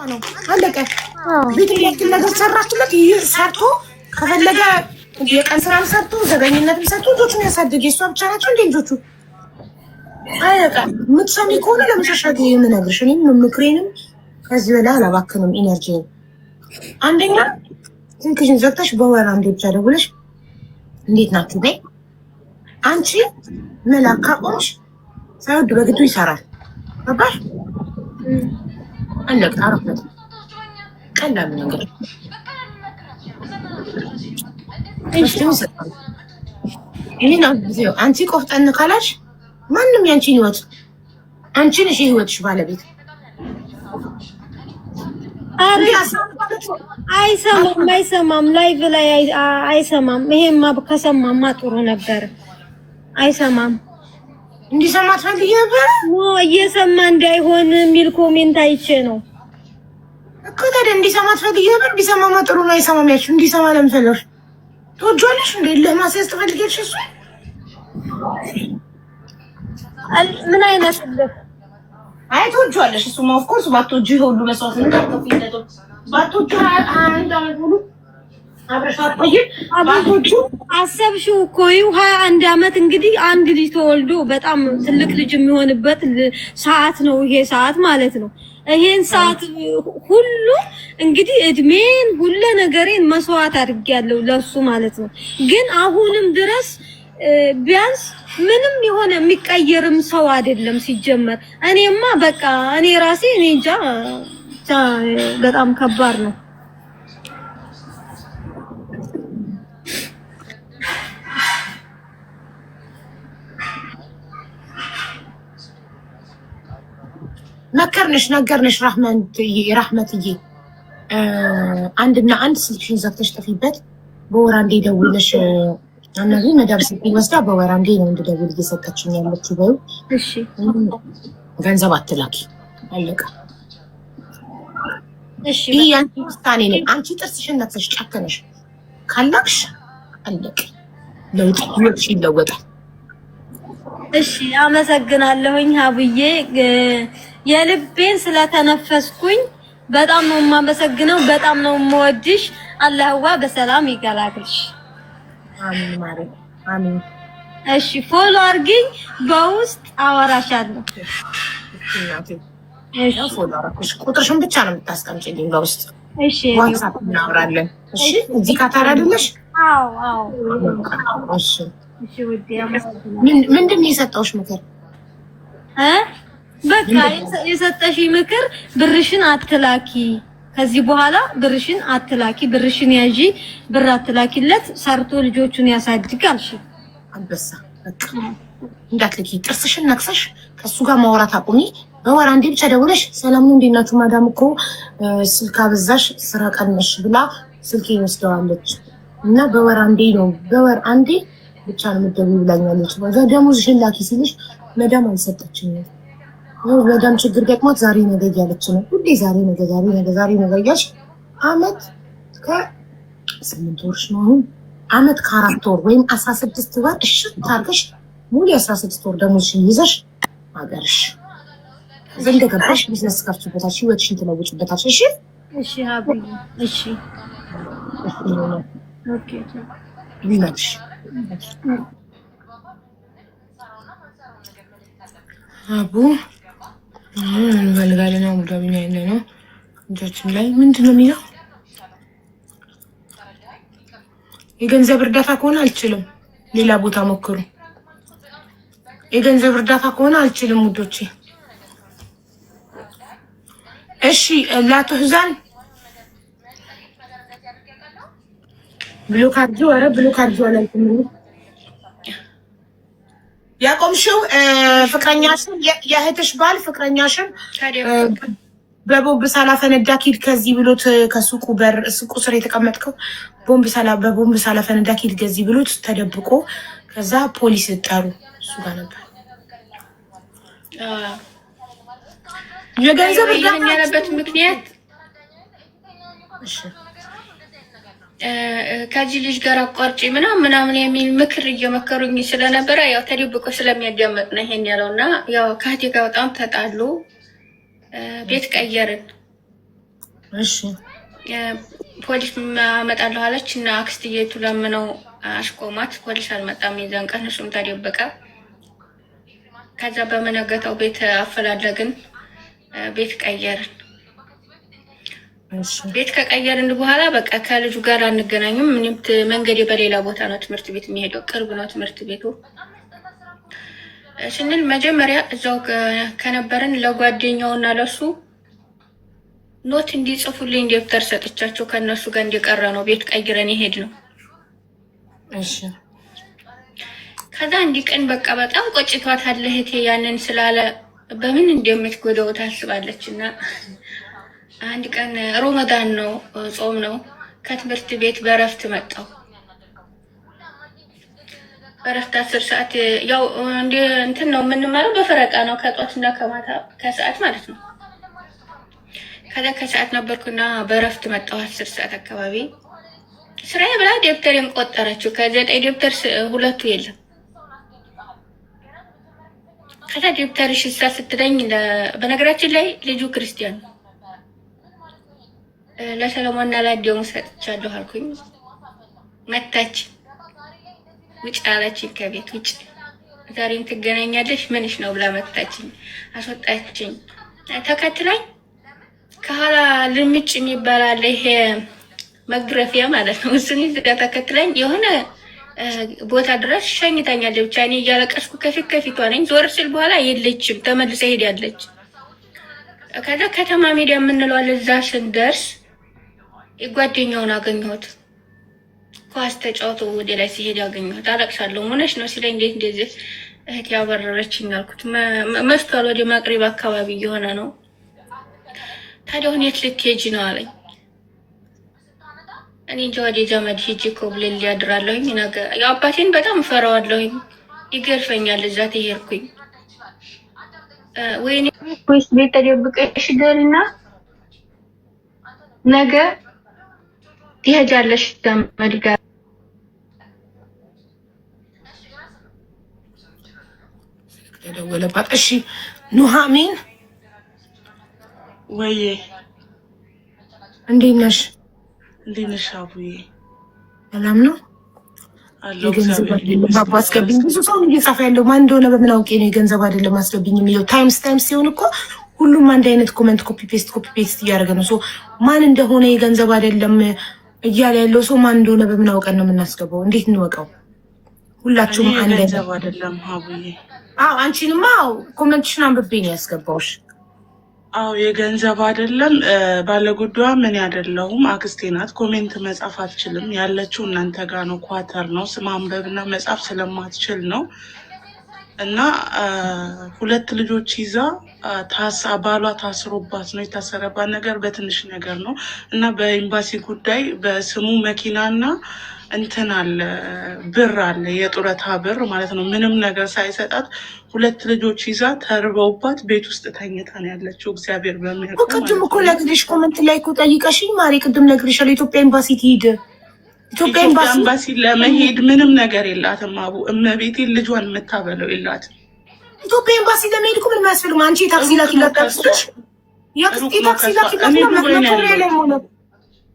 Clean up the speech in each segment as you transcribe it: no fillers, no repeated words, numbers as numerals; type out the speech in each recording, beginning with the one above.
ነው አለቀ። ቤት ያክል ነገር ሰራችለት። ይህ ሰርቶ ከፈለገ የቀን ስራም ሰርቶ ዘበኝነትም ሰርቶ ልጆቹን ያሳድግ። የእሷ ብቻ ናቸው እንደ ልጆቹ። አለቀ። የምትሰሚ ከሆነ ለመሻሻት የምነግርሽ እኔም ምክሬንም ከዚህ በላይ አላባክንም ኢነርጂን። አንደኛ ስልክሽን ዘግተሽ በወር አንዴ ብቻ ደውለሽ እንዴት ናችሁ በይ። አንቺ መላክ ካቆምሽ ሳይወድ በግዱ ይሰራል። ገባሽ? አለቀ። አረፈት ቀላል ነገር አንቺ ቆፍጠን ካላሽ ማንም ያንቺን ህይወት አንቺ ነሽ የህይወትሽ ባለቤት። አይሰማም ላይቭ ላይ አይሰማም። ይሄማ ከሰማማ ጥሩ ነበር። አይሰማም። እንዲሰማ ትፈልጊ ነበር? እየሰማ እንዳይሆን የሚል ኮሜንት አይቼ ነው እኮ። ታዲያ እንዲሰማ ትፈልጊ ነበር? ቢሰማማ ጥሩ ነው። አይሰማም ያልሽው እንዲሰማ ለምን ፈለግሽ? ትወጂዋለሽ እንዴ? ለማስያዝ ትፈልጊያለሽ? እሱ ምን አይነት ልክ አይ ትወጂዋለሽ። እሱማ ኦፍ ኮርስ ባትወጂ ሁሉ መስዋዕት ነው ተከፍይለቶ ባትወጂ አንድ አመት ሙሉ አብረሻት ቆይ ባትወጂ አሰብሽው እኮ 21 አመት እንግዲህ አንድ ልጅ ተወልዶ በጣም ትልቅ ልጅ የሚሆንበት ሰዓት ነው ይሄ ሰዓት ማለት ነው። ይሄን ሰዓት ሁሉ እንግዲህ እድሜን ሁሉ ነገሬን መስዋዕት አድርጌያለሁ ለሱ ማለት ነው። ግን አሁንም ድረስ ቢያንስ ምንም የሆነ የሚቀየርም ሰው አይደለም ሲጀመር። እኔማ በቃ እኔ ራሴ እኔ እንጃ በጣም ከባድ ነው። ነገርንሽ ራህመትዬ አንድና አንድ ስልክሽን ዘግተሽ ጥፊበት። በወር አንዴ ደውለሽ አናዚ መዳብ ስልክ ወስዳ በወር አንዴ ነው እንድደውል እየሰጠችኝ ያለችው። በይው እሺ፣ ገንዘብ አትላኪ። አለቀ። እሺ፣ ያንቺ ውሳኔ ነው። አንቺ ጥርስሽን ነክሰሽ ጨከነሽ ካላክሽ አለቀ። ለውጥ ህይወትሽ ይለወጣል። እሺ፣ አመሰግናለሁኝ ሀብዬ። የልቤን ስለተነፈስኩኝ በጣም ነው የማመሰግነው። በጣም ነው የምወድሽ። አላህዋ በሰላም ይገላግልሽ። አሚን ማለት አሚን። እሺ ፎሎ አድርጊኝ፣ በውስጥ አወራሻለሁ። እሺ ፎሎ አድርጊሽ። ቁጥርሽን ብቻ ነው የምታስቀምጪልኝ በውስጥ። እሺ ዋትስአፕ እናወራለን። እሺ እዚህ ካታራ አይደለሽ? አዎ። እሺ እሺ ውዴ፣ አመሰግናለሁ። ምንድን ነው የሰጠሁሽ ምክር? በቃ የሰጠሽ ምክር ብርሽን አትላኪ፣ ከዚህ በኋላ ብርሽን አትላኪ፣ ብርሽን ያዢ፣ ብር አትላኪለት፣ ሰርቶ ልጆቹን ያሳድጋል። እሺ አንበሳ በቃ እንዳትልኪ። ጥርስሽን ነክሰሽ ከሱ ጋር ማውራት አቁሚ። በወር አንዴ ብቻ ደውለሽ ሰላም ነው እንዴት ናችሁ ማዳም እኮ ስልክ አበዛሽ ስራ ቀነሽ ብላ ስልክ ይወስደዋለች እና በወር አንዴ ብቻ ነው የምትደውይ ብላኛለች። ደሞዝሽን ላኪ ሲልሽ መዳም አልሰጠችኝም። መዳም ችግር ገጥሟት ዛሬ ነገ እያለች ነው። ሁሌ ዛሬ ነገ እያለች አመት ከ8 ወርሽ ነው አሁን። አመት ከ4 ወር ወይም 16 ወር እሽት ታርገሽ ሙሉ 16 ወር ደሞዝሽን ይዘሽ አገርሽ እንደገባሽ ቢዝነስ ከፍችበታሽ ህይወትሽን ትለውጭበታሽ። እሺ ሀብዬ። እሺ ኦኬ ቢናሽ አቡ እንፈልጋለን ነው ሙዳቢና ያለ ነው እንጃችን ላይ ምንድን ነው የሚለው? የገንዘብ እርዳታ ከሆነ አልችልም፣ ሌላ ቦታ ሞክሩ። የገንዘብ እርዳታ ከሆነ አልችልም ውዶቼ። እሺ ላትህዛን ብሎክ አድርጊው። ኧረ ብሎክ አድርጊው አላልኩም። ያቆምሽው ፍቅረኛሽን የእህትሽ ባል ፍቅረኛሽን በቦምብ ሳላፈነዳ ኪድ ከዚህ ብሎት ከሱቁ ሱቁ ስር የተቀመጥከው በቦምብ ሳላፈነዳ ኪድ ከዚህ ብሎት ተደብቆ ከዛ ፖሊስ ጠሩ። እሱ ጋር ነበር የገንዘብ ያለበት ምክንያት ከዚህ ልጅ ጋር አቋርጪ ምናምን የሚል ምክር እየመከሩኝ ስለነበረ ያው ተደብቆ ስለሚያዳመጥ ነው ይሄን ያለውና ያው ከእህቴ ጋር በጣም ተጣሉ። ቤት ቀየርን። እሺ ፖሊስ አመጣለሁ አለች እና አክስትየቱ ለምነው አስቆማት። ፖሊስ አልመጣም የዛን ቀን፣ እሱም ተደበቀ። ከዛ በመነገታው ቤት አፈላለግን፣ ቤት ቀየርን። ቤት ከቀየርን በኋላ በቃ ከልጁ ጋር አንገናኝም። ምንም መንገዴ በሌላ ቦታ ነው ትምህርት ቤት የሚሄደው፣ ቅርብ ነው ትምህርት ቤቱ ስንል መጀመሪያ እዛው ከነበርን ለጓደኛውና ለሱ ኖት እንዲጽፉልኝ ደብተር ሰጥቻቸው ከነሱ ጋር እንዲቀረ ነው ቤት ቀይረን ይሄድ ነው። እሺ ከዛ እንዲህ ቀን በቃ በጣም ቆጭቷታል እህቴ ያንን ስላለ በምን እንደምትጎዳው ታስባለች። እና አንድ ቀን ሮመዳን ነው ጾም ነው ከትምህርት ቤት በረፍት መጣው። በረፍት 10 ሰዓት ያው እንደ እንትን ነው የምንማረው በፈረቃ ነው ከጧትና ከማታ ከሰዓት ማለት ነው። ከዛ ከሰዓት ነበርኩና በረፍት መጣው 10 ሰዓት አካባቢ ስራዬ ብላ ደብተሬን ቆጠረችው። ከ9 ደብተር 2 የለም። ከዛ ደብተርሽ ስትለኝ በነገራችን ላይ ልጁ ክርስቲያን ለሰለሞንና ለአዲያሙ ሰጥቻለሁ አልኩኝ። መታች ውጭ አለችኝ። ከቤት ውጭ ዛሬም ትገናኛለሽ ምንሽ ነው ብላ መታችኝ፣ አስወጣችኝ። ተከትላኝ ከኋላ ልምጭ የሚባል አለ ይሄ መግረፊያ ማለት ነው። እሱን ይዛ ተከትላኝ የሆነ ቦታ ድረስ ሸኝታኛለች። ብቻ እኔ እያለቀስኩ ከፊት ከፊቷ ነኝ። ዞር ስል በኋላ የለችም፣ ተመልሳ ሄዳለች። ከዛ ከተማ ሜዳ የምንለው አለ። እዛ ስንደርስ ጓደኛውን አገኘሁት። ኳስ ተጫውቶ ወደ ላይ ሲሄድ ያገኘሁት። አለቅሳለሁ። ሆነሽ ነው ሲለኝ እንዴት እንደዚህ እህት ያበረረችኝ አልኩት። መስቷል፣ ወደ ማቅረብ አካባቢ እየሆነ ነው። ታዲያ ሁኔት ልትሄጂ ነው አለኝ። እኔ እንጃ ወደ ዘመድ ሂጂ ኮብልል ያድራለሁኝ። ነገር ያው አባቴን በጣም ፈራዋለሁኝ፣ ይገርፈኛል። እዛ ተሄድኩኝ። ወይኔ ወይስ ቤት ተደብቀሽ ደርና ነገ ትሄጃለሽ ዘመድ ጋር። ተደወለባት። እሺ ኑሃሚን ወይዬ እንዴት ነሽ? እንዴት ነሽ አቡዬ? ሰላም ነው አለው። ባባ አስገብኝ። ብዙ ሰው እየጻፈ ያለው ማን እንደሆነ በምን አውቄ ነው የገንዘብ አይደለም አስገብኝ የሚለው። ታይምስ ሲሆን እኮ ሁሉም አንድ አይነት ኮሜንት ኮፒ ፔስት እያደረገ ነው። ሶ ማን እንደሆነ የገንዘብ አይደለም እያለ ያለው ሰው ማን እንደሆነ በምን አውቀን ነው የምናስገባው? እንዴት እንወቀው? ሁላችሁም አንድ ገንዘብ አይደለም አቡዬ። አዎ አንቺንማ ኮሜንትሽን አንብቤ ነው ያስገባውሽ። አዎ የገንዘብ አይደለም። ባለጉዳዩ ምን አይደለሁም፣ አክስቴ ናት። ኮሜንት መጻፍ አትችልም። ያለችው እናንተ ጋር ነው፣ ኳተር ነው። ማንበብና መጻፍ ስለማትችል ነው። እና 2 ልጆች ይዛ ባሏ ታስሮባት ነው። የታሰረባት ነገር በትንሽ ነገር ነው እና በኤምባሲ ጉዳይ በስሙ መኪናና እንትን አለ፣ ብር አለ፣ የጡረታ ብር ማለት ነው። ምንም ነገር ሳይሰጣት 2 ልጆች ይዛ ተርበውባት ቤት ውስጥ ተኝታ ነው ያለችው። እግዚአብሔር በሚያውቀው ቅድም እኮ ነግሬሽ ኮመንት ላይ እኮ ጠይቀሽኝ ማሪ፣ ቅድም ነግሬሻለሁ። ኢትዮጵያ ኤምባሲ ትሄድ። ኢትዮጵያ ኤምባሲ ለመሄድ ምንም ነገር የላትም አቡ። እመቤቴን ልጇን የምታበለው የላትም። ኢትዮጵያ ኤምባሲ ለመሄድ እኮ ምንም አያስፈልግም። አንቺ የታክሲ ላኪላት ታክሲሽ የታክሲ ላኪላት መቶ ሪያል አይሞላም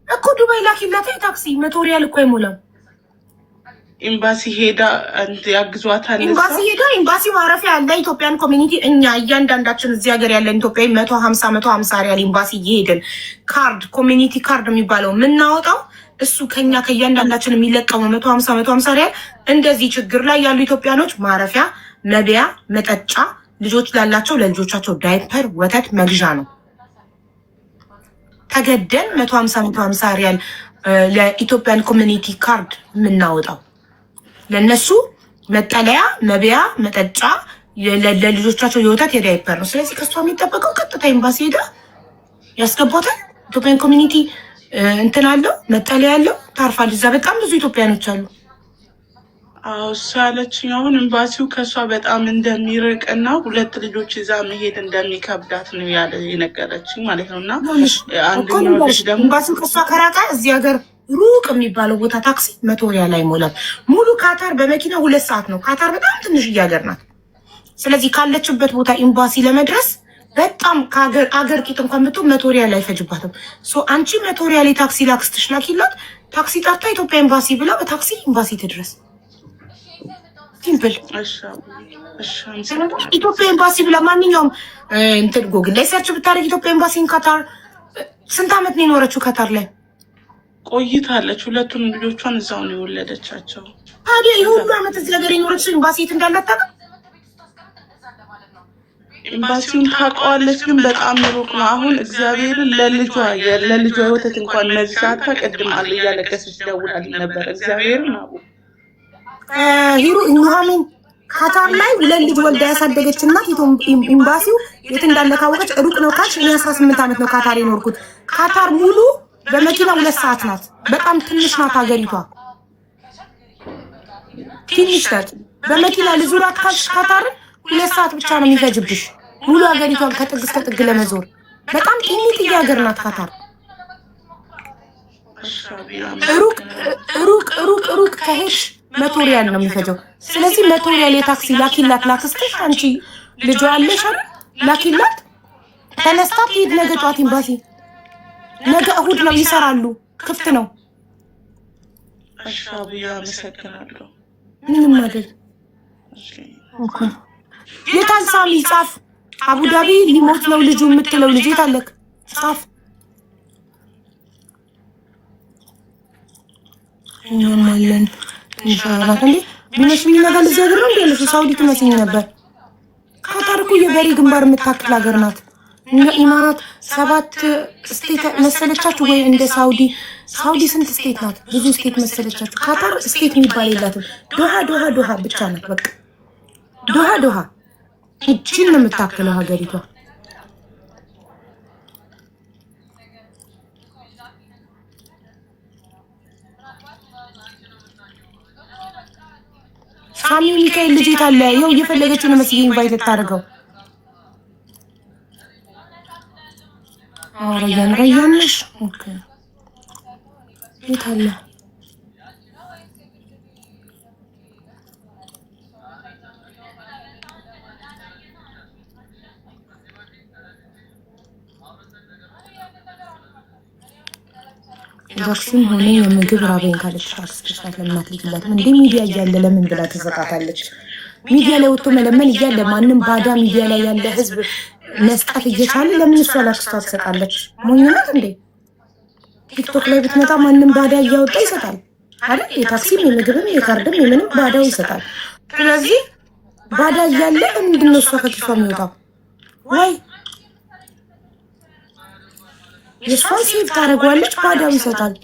እኮ። ዱባይ ላኪላት ታክሲ 100 ሪያል እኮ አይሞላም። ኤምባሲ ሄዳ ያግዟታል። ኤምባሲ ማረፊያ ያለ ኢትዮጵያን ኮሚኒቲ እኛ እያንዳንዳችን እዚህ ሀገር ያለን ኢትዮጵያዊ 150 ሪያል ኤምባሲ እየሄድን ካርድ ኮሚኒቲ ካርድ የሚባለው የምናወጣው እሱ ከኛ ከእያንዳንዳችን የሚለቀመው 150 ሪያል እንደዚህ ችግር ላይ ያሉ ኢትዮጵያኖች ማረፊያ፣ መብያ፣ መጠጫ፣ ልጆች ላላቸው ለልጆቻቸው ዳይፐር፣ ወተት መግዣ ነው። ተገደን 150 ሪያል ለኢትዮጵያን ኮሚኒቲ ካርድ የምናወጣው ለነሱ መጠለያ፣ መብያ፣ መጠጫ ለልጆቻቸው የወተት የዳይፐር ነው። ስለዚህ ከሷ የሚጠበቀው ቀጥታ ኤምባሲ ሄዳ ያስገባታል። ኢትዮጵያን ኮሚኒቲ እንትን አለው መጠለያ ያለው ታርፋለች። እዛ በጣም ብዙ ኢትዮጵያኖች አሉ። አዎ እሷ ያለችኝ አሁን ኤምባሲው ከእሷ በጣም እንደሚርቅ እና 2 ልጆች ይዛ መሄድ እንደሚከብዳት ነው የነገረችኝ ማለት ነው። እና አንደኛው ልጅ ደግሞ ኤምባሲው ከእሷ ከራቀ እዚህ ሀገር ሩቅ የሚባለው ቦታ ታክሲ 100 ሪያል አይሞላም። ሙሉ ካታር በመኪና 2 ሰዓት ነው። ካታር በጣም ትንሽ ሀገር ናት። ስለዚህ ካለችበት ቦታ ኤምባሲ ለመድረስ በጣም ከአገር ቂጥ እንኳን ብትሆን 100 ሪያል አይፈጅባትም። አንቺ 100 ሪያል የታክሲ ላክስትሽ ላኪላት። ታክሲ ጠርታ ኢትዮጵያ ኤምባሲ ብላ በታክሲ ኤምባሲ ትድረስ። ሲምፕል። ኢትዮጵያ ኤምባሲ ብላ ማንኛውም እንትን ጎግል ላይ ሰርች ብታደርግ ኢትዮጵያ ኤምባሲን ካታር ስንት ዓመት ነው የኖረችው? ካታር ላይ ቆይታለች። ሁለቱም ልጆቿን እዛው ነው የወለደቻቸው። ታዲያ የሁሉ ዓመት እዚህ ሀገር የኖረችው ኤምባሲ የት እንዳላት ታውቃለህ? ኤምባሲውን ታውቀዋለች፣ ግን በጣም ሩቅ ነው። አሁን እግዚአብሔርን ለልጇ ወተት እንኳን እነዚህ ሰዓት ተቀድማል እያለቀሰች ደውላልኝ ነበር። እግዚአብሔርን ሂሩ ኑሐሚን ካታር ላይ ለልጅ ወልዳ ያሳደገች እናት ኤምባሲው የት እንዳለ ካወቀች ሩቅ ነው ካልሽ እኔ 18 ዓመት ነው ካታር የኖርኩት። ካታር ሙሉ በመኪና 2 ሰዓት ናት። በጣም ትንሽ ናት ሀገሪቷ፣ ትንሽ ናት። በመኪና ልዙራት ካልሽ ካታርን 2 ሰዓት ብቻ ነው የሚፈጅብሽ ሙሉ ሀገሪቷን ከጥግ እስከ ጥግ ለመዞር። በጣም ትንሽ ሀገር ናት ካታር። ሩቅ ከሄድሽ 100 ሪያል ነው የሚፈጀው። ስለዚህ 100 ሪያል የታክሲ ላኪላት ላክስትሽ። አንቺ ልጇ አለሽ አይደል? ላኪላት። ተነስታ ትሄድ ነገ ጧት ኤምባሲ። ነገ እሁድ ነው ይሰራሉ፣ ክፍት ነው። አሻቢያ መሰከናለሁ። ምንም አይደል። ኦኬ የታል ሳሚ? ጻፍ። አቡዳቢ ሊሞት ነው ልጁ የምትለው ልጅ የታለክ? ጻፍ። እኛማለን ኢንሻአላህ። እንዴ ምንሽኝ ነገር እዚህ ሀገር ነው እንዴ? ሳውዲ ትመስኝ ነበር። ካታር እኮ የበሬ ግንባር የምታክል ሀገር ናት። እንደ ኢማራት 7 ስቴት መሰለቻችሁ ወይ? እንደ ሳውዲ ስንት ስቴት ናት? ብዙ ስቴት መሰለቻችሁ። ካታር ስቴት የሚባል የላትም። ዶሃ ብቻ ናት። በቃ ዶሃ እጅን ነው የምታክለው ሀገሪቷ። ሳሚ ሚካኤል ልጅ ታለ ይኸው እየፈለገችው ነው መስጊድ ኢንቫይት ታደርገው። ረያንሽ ኦኬ የታለ? ቫክሲን ሆነ የምግብ ራበኝ ካለች አክስክሽናት ለምናት ልጅላት እንዴ ሚዲያ እያለ ለምን ብላ ትሰጣታለች? ሚዲያ ላይ ወጥቶ መለመን እያለ ማንም ባዳ ሚዲያ ላይ ያለ ህዝብ መስጠት እየቻለ ለምን እሷ ላክስቷ ትሰጣለች? ሞኝነት እንዴ! ቲክቶክ ላይ ብትመጣ ማንም ባዳ እያወጣ ይሰጣል አይደል? የታክሲም የምግብም የካርድም የምንም ባዳው ይሰጣል። ስለዚህ ባዳ እያለ ምንድን ነው እሷ ከኪሷ የሚወጣው? ወይ የሷን ሴት ታደርገዋለች፣ ባዳው ይሰጣል።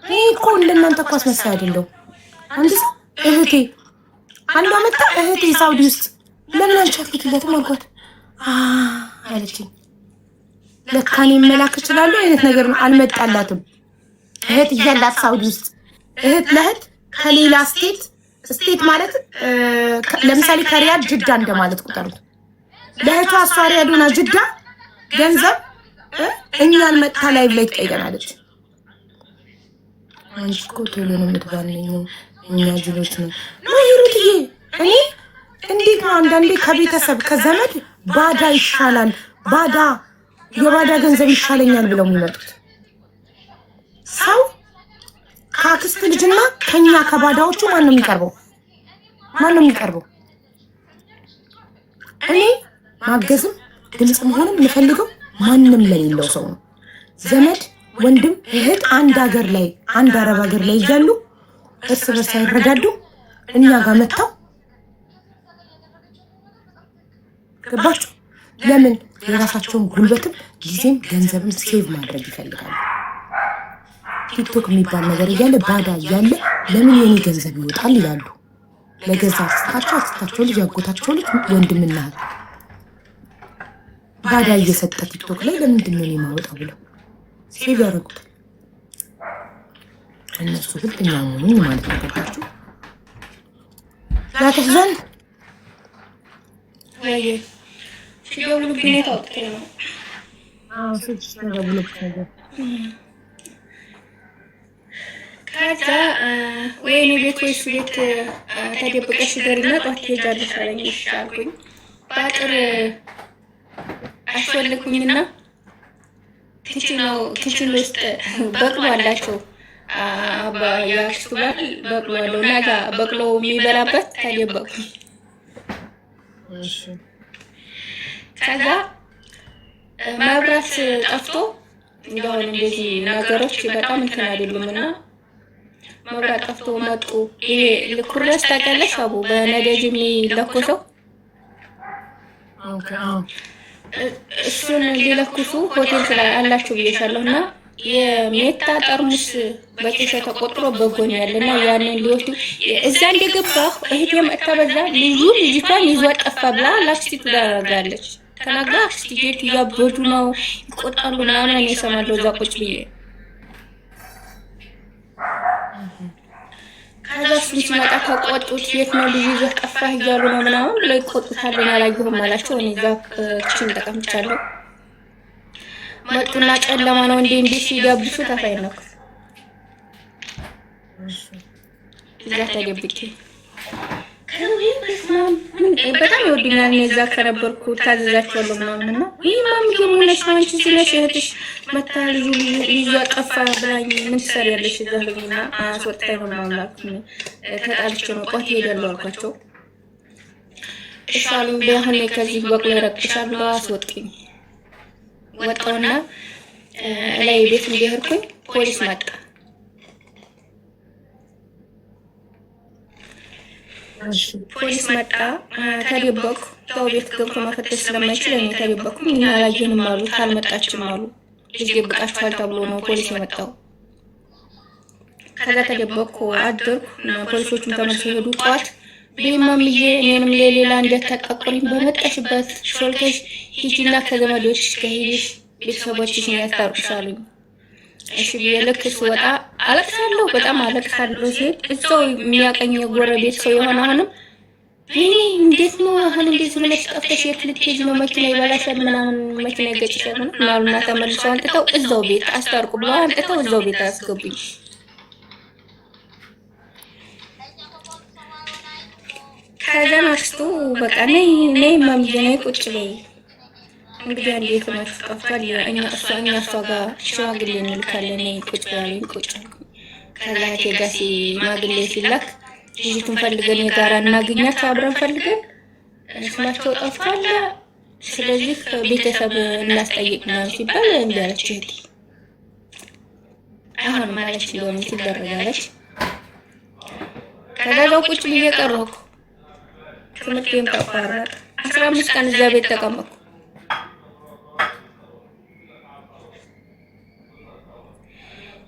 ይሄ እኮ እንደናንተ እኮ አስመሳይ አይደለም። አንድ ሰው እህቴ አንዷ መጣ እህቴ ሳውዲ ውስጥ ለምን አልቻልኩትለትም አልኳት አለችኝ። ለካ እኔ መላክ እችላለሁ አይነት ነገር ነው። አልመጣላትም። እህት እያላት ሳውዲ ውስጥ እህት ለእህት ከሌላ ስቴት ማለት ለምሳሌ ከሪያድ ጅዳ እንደማለት ቁጠሩት። ለእህቷ እሷ ሪያድና ጅዳ ገንዘብ እኛን መጥታ ላይ ብላ ትጠይቀናለች። አንቺ እኮ ቶሎ ነው የምትባልኝ፣ እኛ ጅሎች ነው ማይሩትዬ። እኔ እንዴት ነው አንዳንዴ ከቤተሰብ ከዘመድ ባዳ ይሻላል፣ የባዳ ገንዘብ ይሻለኛል ብለው የሚመጡት ሰው ከአክስት ልጅና ከኛ ከባዳዎቹ ማን ነው የሚቀርበው? እኔ ማገዝም ድምጽ መሆንም የምፈልገው ማንም ለሌለው ሰው ነው። ዘመድ ወንድም እህት አንድ ሀገር ላይ አንድ አረብ ሀገር ላይ እያሉ እርስ በርስ ሳይረዳዱ እኛ ጋር መጥተው ገባችሁ? ለምን የራሳቸውን ጉልበትም ጊዜም ገንዘብም ሴቭ ማድረግ ይፈልጋሉ። ቲክቶክ የሚባል ነገር እያለ ባዳ እያለ ለምን የኔ ገንዘብ ይወጣል ይላሉ። ለገዛ አክስታቸው ልጅ ያጎታቸው ልጅ ወንድምና ባዳ እየሰጠ ቲክቶክ ላይ ለምንድን ነው የማወጣው ብለው ሴቭ ያደርጉታል። እነሱ ሁለተኛ ሆኑኝ ማለት ነው። ገባችሁ? ላተህዘን ከዛ ወይኔ ቤት ወይስ ቤት ተደብቀሽ ደርና ጧት ትሄጃለሽ አለኝ። እሺ አልኩኝ። በአጥር አስወልኩኝና ኪችን ውስጥ በቅሎ አላቸው። የአክስቱ ባል በቅሎ አለው እና እዛ በቅሎ የሚበላበት ተደበቅኩኝ። ከዛ መብራት ጠፍቶ እንደሆነ እንደዚህ ነገሮች በጣም እንትን አይደሉምና መብራት ጠፍቶ መጡ። ይሄ ኩረስ ታውቂያለሽ? አቡ በነዳጅ የሚለኮሰው እሱን ሊለኩሱ ሆቴል ላይ አላችሁ ብዬሻለሁና የሜታ ጠርሙስ በኪሴ ተቆጥሮ በጎን ያለና ያንን ሊወስዱ እዛ እንደገባሁ እህቴ መጣ። በዛ ልጅቷን ይዟት ጠፋ ብላ ላክስቲቱ ዳረጋለች። ተናግራ አክስቲቱ ያበዱ ነው ይቆጣሉ ምናምን እኔ እሰማለሁ እዛ ቁጭ ብዬ። ከዛ እሱ ሲመጣ ተቆጡት። የት ነው ልጅ ይዘህ ጠፋህ እያሉ ነው ምናምን ብለው ይቆጡታል። አላየሁም አላቸው። እኔ እዛ ክችን ተቀምጫለሁ። መጡና ጨለማ ነው እንዴ ሲጋብሱ ተፋይነኩ እዛ ተደብቄ በጣም ይወዱኛል። እዛ ከነበርኩ ታዘዛቸዋለሁ ምናምን እና ይህ ማምዬ ሆነሽ ነው አንቺ ስለሽ እህትሽ መታ ልጁ ጠፋ ብላኝ ምን ትሰሪያለሽ እዛ ልኝና አስወጣኝ ነው ማምላክ ተጣልቼ ነው ቆት ሄዳለሁ አልኳቸው። እሺ አሉኝ። በአሁን ከዚህ በቅሎ ይረቅሻሉ አስወጡኝ። ወጣውና ላይ ቤት እንደሄድኩኝ ፖሊስ መጣ። ፖሊስ መጣ። ተደበኩ። ያው ቤት ገብቶ መፈተሽ ስለማይችል እኔ ተደበኩኝ። እኛ አላየንም አሉ። ካልመጣችም አሉ ልጅ ደብቃችኋል ተብሎ ነው ፖሊስ የመጣው። ከዛ ተደበኩ አደርኩ እና ፖሊሶቹም ተመልሰው ሄዱ። ጠዋት በማምዬ እኔንም ለሌላ እንደተጠቀቁኝ በመጣሽበት ሾልከሽ ሂጂና ከዘመዶችሽ ከሄድሽ ቤተሰቦችሽን ያስታርቁሻሉኝ። እሺ ብዬ ልክ ስወጣ አለቅሳለሁ፣ በጣም አለቅሳለሁ። ሲሄድ እዛው የሚያቀኝ የጎረቤት ሰው የሆነ አሁንም ይሄ እንዴት ነው አሁን እንዴት ብለሽ ጠፍተሽ የት ልትሄጂ ነው? መኪና ይበላሻል ምናምን መኪና ይገጭሻል ምናምን ተመልሰው አንጥተው እዛው ቤት አስታርቁ ብለው አንጥተው እዛው ቤት አስገቡኝ። ከዛ ማክስቱ በቃ ነይ ማምዬ ነይ ቁጭ በይ እንግዲህ እንዴት ነው ጠፍቷል። እኛ እሷ ጋር ሽማግሌ እንልካለን ነይ ቁጭ በይ ቁጭ አልኩኝ። ከዛ ቴጋሲ ሽማግሌ ሲላክ ልጅቱን ፈልገን የጋራ እናገኛት አብረን ፈልገን ስማቸው ጠፍቷል። ስለዚህ ቤተሰብ እናስጠይቅ ምናምን ሲባል እንዳለች እህቴ አሁን ማለች ሊሆን ትደረጋለች። ከዛ ቁጭ ብዬ ቀረሁ። ትምህርቴን ተቋረጠ። 15 ቀን እዛ ቤት ተቀመጥኩ።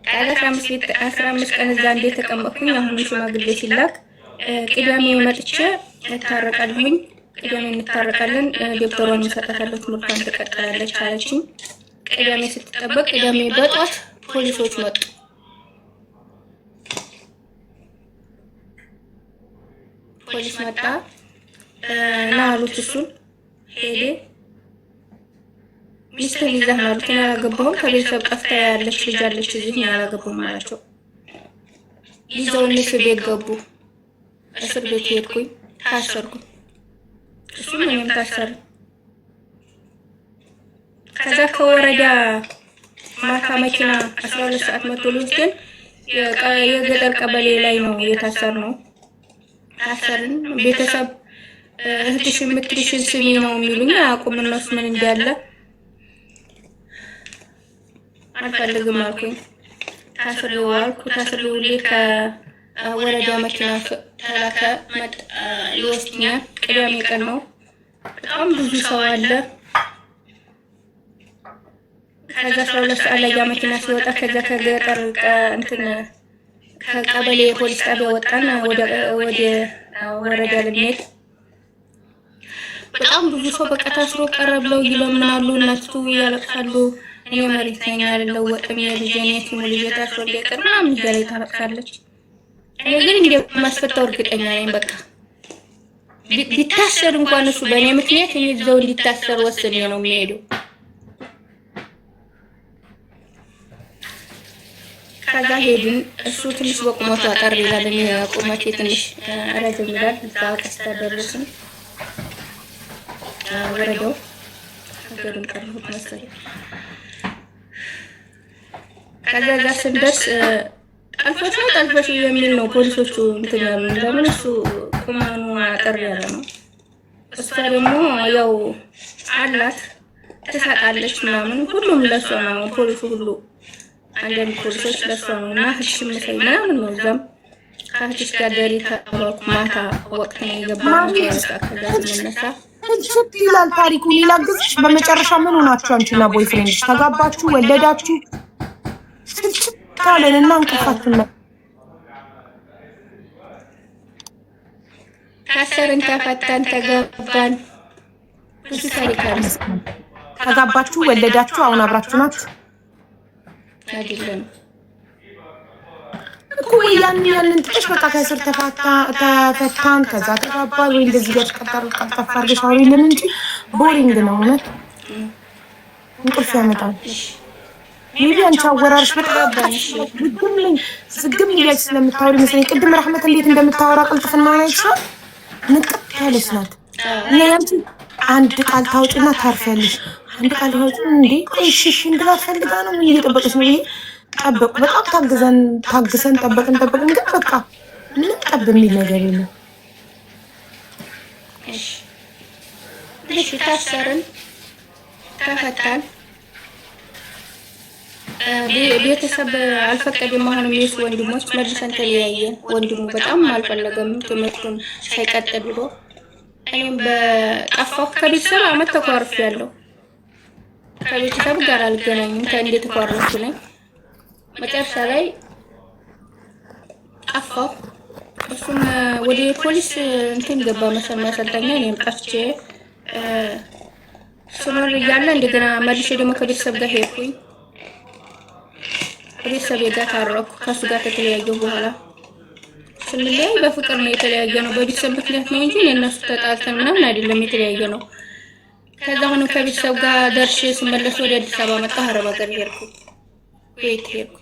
ካለ 15 ቀን እዛ እንዴት ተቀመጥኩኝ። አሁን ሽማግሌ ሲላክ ቅዳሜ መጥቼ እታረቃለሁኝ። ቅዳሜ እንታረቃለን፣ ዶክተሯን እንሰጣታለሁ፣ ትምህርቷን ትቀጥላለች አለችኝ። ቅዳሜ ስትጠበቅ ቅዳሜ በጧት ፖሊሶች መጡ። ፖሊስ መጣ እና አሉት እሱን ሄደ ሚስተር ይዘህ ነው አሉት። ያላገባሁም ከቤተሰብ ጠፍታ ያለች ልጅ አለች እዚህ ያላገባሁም አላቸው። ይዘውኝ እስር ቤት ገቡ። እስር ቤት ሄድኩኝ፣ ታሰርኩኝ። እሱም እኔም ታሰር። ከዛ ከወረዳ ማታ መኪና 12 ሰዓት መጥቶ ልጅን የገጠር ቀበሌ ላይ ነው የታሰርነው። ታሰርን። ቤተሰብ እህትሽ የምትልሽን ስሚ ነው የሚሉኝ። አቁም እነሱ ምን እንዳለ አልፈልግም አልኩኝ። ታስሬው አልኩ። ታስሬው ከወረዳ መኪና ተላከ ሊወስድኛል። ቅዳሜ ቀን ነው። በጣም ብዙ ሰው አለ። ከዛ 12 ሰዓት ላይ መኪና ሲወጣ ከዛ ከገጠር እንትን ከቀበሌ ፖሊስ ጣቢያ ወጣን። ወደ ወረዳ ልንሄድ በጣም ብዙ ሰው በቃ ታስሮ ቀረ ብለው ይለምናሉ። እነሱ ያለቅሳሉ። እኔ መሬት ነኝ አልለወጥም፣ የልጄ የቲሙ ልጄ ታስሮ ሊቀር ምናምን እያለች ታለቅሳለች። እኔ ግን እንደማስፈታው እርግጠኛ ነኝ። በቃ ቢታሰር እንኳን እሱ በእኔ ምክንያት እኔ እዛው እንዲታሰር ወስኜ ነው የሚሄደው። ከዛ ሄድን። እሱ ትንሽ በቁመቱ አጠር ይላል፣ እኔ ቁመቴ ትንሽ ረዘም ይላል። እዛ ቀስታ ደረስን። ወረዳው ሀገሩን ቀርቦት መሰለኝ። ከዛ ስንደርስ ጠልፈሽ የሚል ነው ፖሊሶቹ እንትን ያሉ። ለምን እሱ ቁማኑ አጠር ያለ ነው። እሷ ደግሞ ያው አላት ትሰጣለች ምናምን። ሁሉም ለሷ ነው ፖሊሱ ሁሉ አንዳንድ ፖሊሶች ለሷ ነው እና ህሽ ምሳይ ምናምን ነው። እዛም ከህሽ ጋር ደሪ ተባኩ። ማታ ወቅት ነው የገባው። ከዛ ስንነሳ እጅት ይላል ታሪኩ። ሌላ ጊዜሽ በመጨረሻ ምን ሆናችሁ አንቺና ቦይፍሬንድሽ ተጋባችሁ፣ ወለዳችሁ? ስልችት ካለንና እንቅፋቱን ታሰርን፣ ተፈታን፣ ተጋባን። ብዙ ታሪክ አለ። ተጋባችሁ፣ ወለዳችሁ፣ አሁን አብራችሁ ናችሁ አይደለም እኮ? ያንን ጥቅሽ በቃ ከስር ተፈታን፣ ከዛ ተጋባል ወይ እንደዚህ ጋር ቀጠፍ አድርገሽ አውሪልን እንጂ ቦሪንግ ነው እውነት። እንቅልፍ ያመጣል። ሜቢ አንቺ አወራርሽ በጣም ዝግም እያልሽ ስለምታወሪ መሰለኝ። ቅድም ረህመት እንዴት እንደምታወራ ቅልጥፍና ናይሻል ንቅጥ ያለች ናት። እና ያንቺ አንድ ቃል ታውጭና ታርፊያለሽ። አንድ ቃል ታውጭ እንዴ ቆይ እሺ እንድላት ፈልጋ ነው ምን እየጠበቀች ነው? ይሄ ጠበቁ በጣም ታግሰን ጠበቅን ግን በቃ ምንም ጠብ የሚል ነገር የለም። እሺ ታሰርን፣ ተፈታን። ቤተሰብ አልፈቀደም። አሁንም የሱ ወንድሞች መልሰን ተለያየን። ወንድሙ በጣም አልፈለገም ትምህርቱን ሳይቀጥል ብሎ። እኔም በጠፋሁ ከቤተሰብ አመት ተኳርፌያለሁ። ከቤተሰብ ጋር አልገናኝም። ከእንዴት ተኳርፌ ነኝ። መጨረሻ ላይ ጠፋሁ። እሱም ወደ ፖሊስ እንትን ገባ መሰልጠኛ። እኔም ጠፍቼ ስኖር እያለ እንደገና መልሼ ደግሞ ከቤተሰብ ጋር ሄድኩኝ። ቤተሰብ ጋር ታረኩ። ከሱ ጋር ከተለያየሁ በኋላ ስንለያይ በፍቅር ነው የተለያየ ነው። በቤተሰብ ምክንያት ነው እንጂ እነሱ ተጣልተን ምናምን አይደለም የተለያየ ነው። ከዛ አሁን ከቤተሰብ ጋር ደርሼ ስመለስ ወደ አዲስ አበባ መጣሁ። አረብ ሀገር ሄድኩ። ኩዌት ሄድኩ።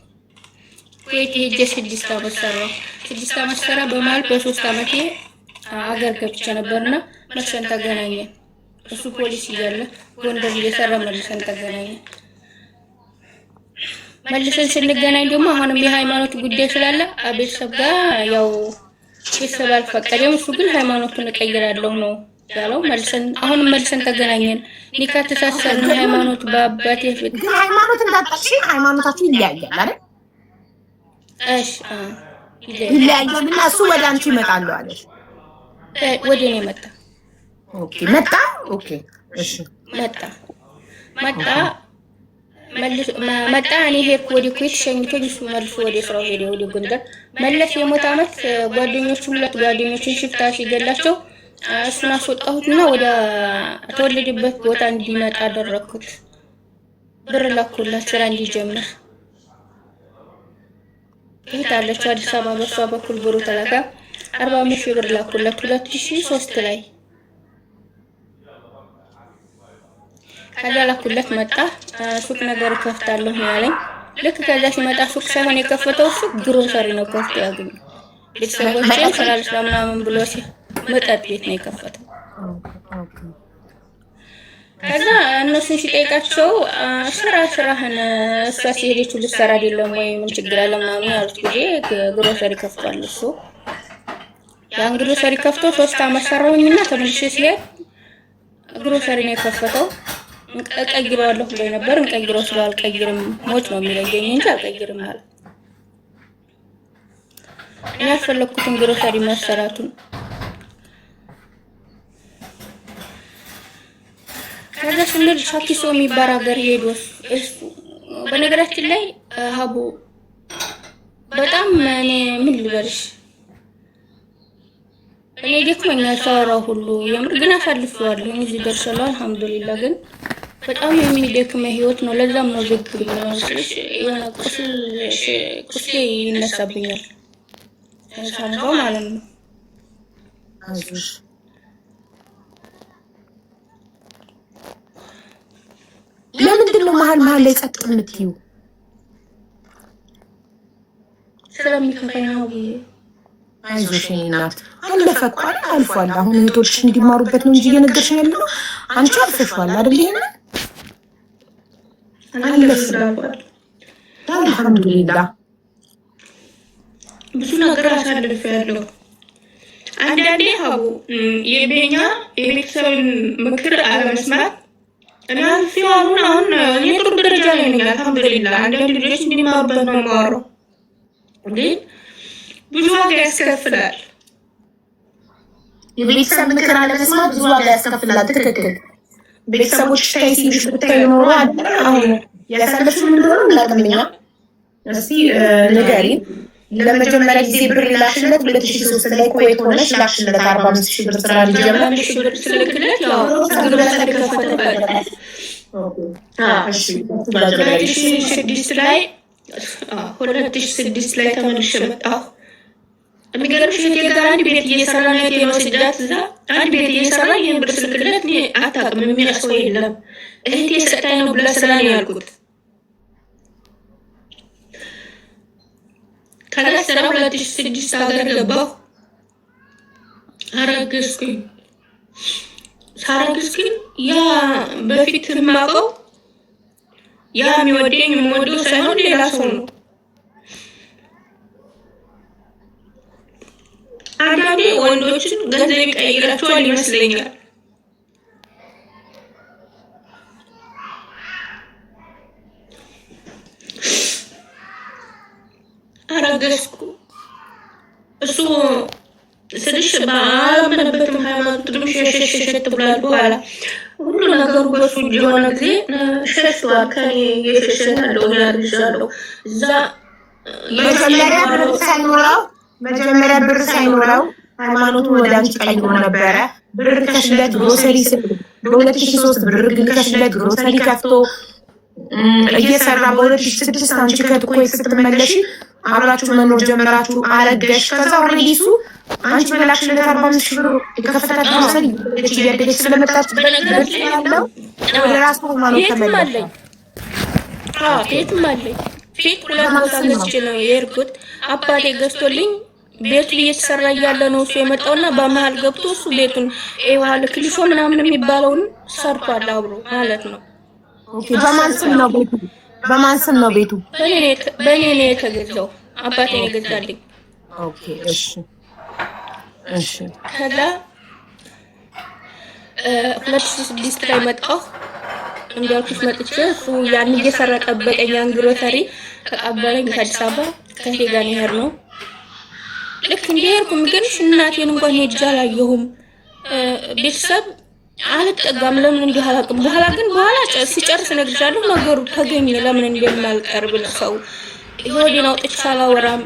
ኩዌት ሄጄ 6 ዓመት ሰራሁ። 6 ዓመት ሰራ። በመሀል በ3 ዓመቴ አገር ገብቼ ነበርና መልሰን ተገናኘን። እሱ ፖሊስ እያለ ጎንደር እየሰራ መልሰን ተገናኘን። መልሰን ስንገናኝ ደግሞ አሁንም የሃይማኖት ጉዳይ ስላለ ቤተሰብ ጋር ያው ቤተሰብ አልፈቀደም። እሱ ግን ሃይማኖቱን እቀይራለሁ ነው ያለው። አሁንም መልሰን ተገናኘን። ኒካ ተሳሰርን። ሃይማኖት በአባቴ ፊት ግን ሃይማኖት እንዳጣሽ ሃይማኖታችሁ ይለያያል አይደል? እሺ ይለያያል እና እሱ ወደ አንቺ ይመጣል አለሽ? ወደ እኔ መጣ። ኦኬ መጣ። ኦኬ እሺ መጣ። እኔ ሄድኩ ወደ ኩዌት ሸኝቶኝ እሱ መልሶ ወደ ስራው ሄደ ወደ ጎንደር። መለስ የሞት ዓመት ሁለት ጓደኞችን ሽፍታ ሲገላቸው እሱን አስወጣሁትና ወደ ተወለደበት ቦታ እንዲመጣ አደረኩት። ብር ላኩላት ስራ እንዲጀምር። እህት አለችው አዲስ አበባ። በሷ በኩል ብሩ ተላካ። 45,000 ብር ላኩላት 2003 ላይ። ከዛ ላኩለት መጣ። ሱቅ ነገር ከፍታለሁ ያለኝ። ልክ ከዛ ሲመጣ ሱቅ ሳይሆን የከፈተው ሱቅ ግሮሰሪ ነው ከፍቶ ያገኘው። ቤተሰቦቼን ስራ ምናምን ብሎ መጠጥ ቤት ነው የከፈተው። ከዛ እነሱን ሲጠይቃቸው ስራህን እሷ ሲሄደችው ልትሰራ አይደለም ወይ ምን ችግር አለ ምናምን ያሉት ጊዜ ግሮሰሪ ከፍቷል እሱ። ያን ግሮሰሪ ከፍቶ 3 ዓመት ሰራሁኝና ተመልሼ ሲሄድ ግሮሰሪ ነው የከፈተው። እቀይረዋለሁ ብሎ ነበር። እንቀይረው ስለ አልቀይርም ሞት ነው የሚለኝ እንጂ አልቀይርም አለ። እኔ አልፈለኩትም ግሮሰሪ መሰራቱን። ከዛ ስንል ሻኪሶ የሚባል ሀገር ሄዶ እሱ በነገራችን ላይ ሀቡ በጣም እኔ ምን ልበልሽ እኔ ደክሞኛል ሳወራው ሁሉ የምር ግን አሳልፈዋለሁ። እዚህ ደርሻለሁ አልሐምዱሊላህ። ግን በጣም የሚደክመ ህይወት ነው። ለዛም ነው ዝግብ ነው ስለሽ የሆነ ቁስሌ ይነሳብኛል ሳንባው ማለት ነው። ለምንድን ነው መሀል ላይ ጸጥ የምትይው? ስለሚከፋኝ ነው ብዬ አይዞሽ የኔ እናት አለፈ እኮ አልፏል። አሁን እህቶችሽ እንዲማሩበት ነው እንጂ እየነገርሽኝ ያለው አንቺ አልፈሽዋል አይደል? ይሄንን አልሐምዱሊላህ ብዙ ነገር አሳልፌያለሁ። አንዳንዴ ሀቡ የቤኛ የቤተሰብን ምክር አለመስማት እኔ አልፌዋለሁ። አሁን እኔ ጥሩ ደረጃ ላይ ነኝ አልሐምዱሊላህ። አንዳንድ ልጆች እንዲማሩበት ነው የማወራው፣ ግን ብዙ ዋጋ ያስከፍላል። የቤተሰብ ምክር አለመስማት ብዙ ዋጋ ያስከፍላል። ትክክል። ቤተሰቦች ታይ ሲልሽ ብታይ ኖሮ አሁን ያሳለፍሽው እንደሆነ ላቅምኛ እስቲ ንገሪን። ለመጀመሪያ ጊዜ ብር ላክሽለት 2003 ላይ ኩዌት ሆነሽ ላክሽለት 45,000 ብር ስራ ሊጀምር 45,000 ብር ስለክለት ያው ተግባር ተከፈተበት። እሺ 2006 ላይ 2006 ላይ ተመልሼ መጣሁ። የሚገርምሽ እህቴ ጋር አንድ ቤት እየሰራ ነው የወስዳት እዛ አንድ ቤት እየሰራ ይሄን ብር ስልክለት እኔ አታውቅም የሚያስወው የለም እህቴ ሰጣኝ ነው ብላ ስራ ነው ያልኩት። ከዛ ስራ 2006 ሀገር ገባሁ። አረገዝኩኝ። ሳረግዝኩኝ ያ በፊት የማውቀው ያ የሚወደኝ የምወደው ሳይሆን ሌላ ሰው ነው። አንዳንዴ ወንዶችን ገንዘብ ይቀይራቸዋል ይመስለኛል። አረገዝኩ። እሱ ስልሽ ባላመነበትም ሃይማኖት ትንሽ ሸሸት ብሏል። በኋላ ሁሉ ነገሩ በሱ የሆነ ጊዜ ሸሽቷል። ከኔ የሸሸት አለው ያርሻለሁ እዛ መጀመሪያ ብር ሳይኖረው ሃይማኖቱን ወደ አንቺ ቀይሮ ነበረ። ብር ከሽለት ግሮሰሪ በ2003 ብር ከሽለት ግሮሰሪ ከፍቶ እየሰራ በ2006 አንቺ ከኩዌት ስትመለሺ አብራችሁ መኖር ጀመራችሁ። አረገሽ። ከዛ ኦልሬዲ እሱ አንቺ በላክሽለት 45,000 ብር የከፈታት ግሮሰሪ እያደገች ስለመጣች በነገራችን ያለው ወደ ራሱ ሃይማኖት ተመለሰ። ቤትም አለኝ። ፊት ሁለት ቦታ ገዝቼ ነው የሄድኩት። አባቴ ገዝቶልኝ ቤቱ እየተሰራ እያለ ነው እሱ የመጣውና በመሀል ገብቶ እሱ ቤቱን ኤዋል ክሊሾ ምናምን የሚባለውን ሰርቷል አብሮ ማለት ነው። ኦኬ። በማን ስም ነው ቤቱ? በማን ስም ነው ቤቱ? በእኔ ነው የተገዛው። አባቴ ነው የገዛልኝ። ኦኬ። እሺ እሺ። ከዛ 2006 ላይ መጣሁ። እንዲያውቁሽ መጥቼ እሱ ያን እየሰራ ጠበቀኝ። ያን ግሮሰሪ ተቀበለኝ። ከአዲስ አበባ ከሄ ጋር ነው ነው ልክ እንደሄድኩም ግን እናቴን እንኳን ሄጄ አላየሁም። ቤተሰብ አልጠጋም ለምን እንዲህ አላውቅም። በኋላ ሲጨርስ እነግርሻለሁ ነገሩ ተገኘ። ለምን እንደማልቀርብ ሰው ወዲና አውጥቼ አላወራም።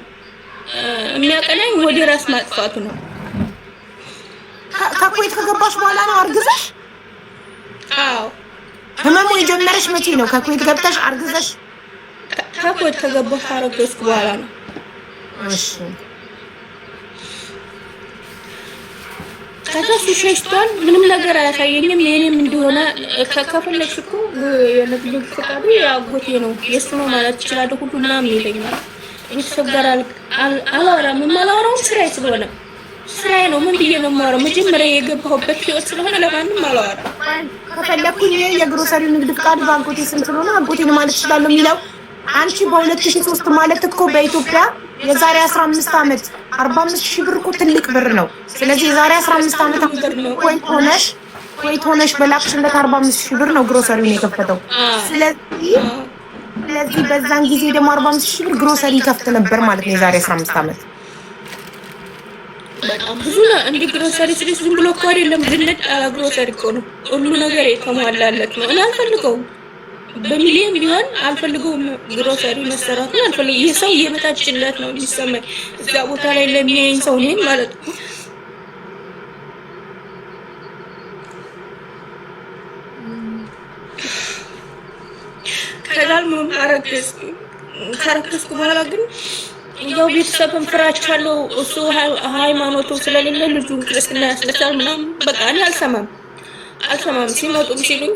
የሚያቀናኝ ወደ ራስ ማጥፋቱ ነው። ከኩዌት ከገባሽ በኋላ ነው አርግዘሽ? አዎ። ህመሙ የጀመረሽ መቼ ነው? ከኩዌት ገብተሽ አርግዘሽ? ከኩዌት ከገባሽ አረገዝኩ በኋላ ነው። እሺ። ከዛሱ ሸሽቷል። ምንም ነገር አያሳየኝም። የኔም እንደሆነ ከፈለግሽ እኮ የነግዱ ፈቃዱ ያጎቴ ነው የሱ ነው ማለት ይችላል። ሁሉ ምናምን ይለኛል። ቤተሰብ ጋር አላወራም። የማላወራው ስራዬ ስለሆነ ስራዬ ነው። ምን ብዬ ነው የማወራው? መጀመሪያ የገባሁበት ህይወት ስለሆነ ለማንም አላወራም። ከፈለኩኝ የግሮሰሪው ንግድ ፍቃድ ባንኮቴ ስም ስለሆነ አጎቴን ማለት እችላለሁ የሚለው አንቺ በ2003 ማለት እኮ በኢትዮጵያ የዛሬ 15 ዓመት 45,000 ብር እኮ ትልቅ ብር ነው። ስለዚህ የዛሬ 15 ዓመት ኩዌት ሆነሽ በላክሽለት 45,000 ብር ነው ግሮሰሪውን የከፈተው። ስለዚህ በዛን ጊዜ ደግሞ 45,000 ብር ግሮሰሪ ይከፍት ነበር ማለት ነው የዛሬ 15 ዓመት። በጣም ብዙ ነው። እንዴ ግሮሰሪ ስሪስ ዝም ብሎ እኮ አይደለም። ግልጥ ያለ ግሮሰሪ እኮ ነው። ሁሉ ነገር የተሟላለት ነው። እኔ አልፈልገውም። በሚሊዮን ቢሆን አልፈልገውም። ግሮሰሪ መሰራቱን አልፈልገውም። ይሄ ሰው እየመጣችለት ነው እንዲሰማኝ እዛ ቦታ ላይ ለሚያየኝ ሰው ነኝ ማለት ነው። ከዛል ምን ካረከስኩ በኋላ ግን ያው ቤተሰብን ፍራቻ አለው። እሱ ሃይማኖቱ ስለሌለ ልጁን ክርስትና ያስነሳል ምናምን። በቃ እኔ አልሰማም። ሲመጡም ሲሉኝ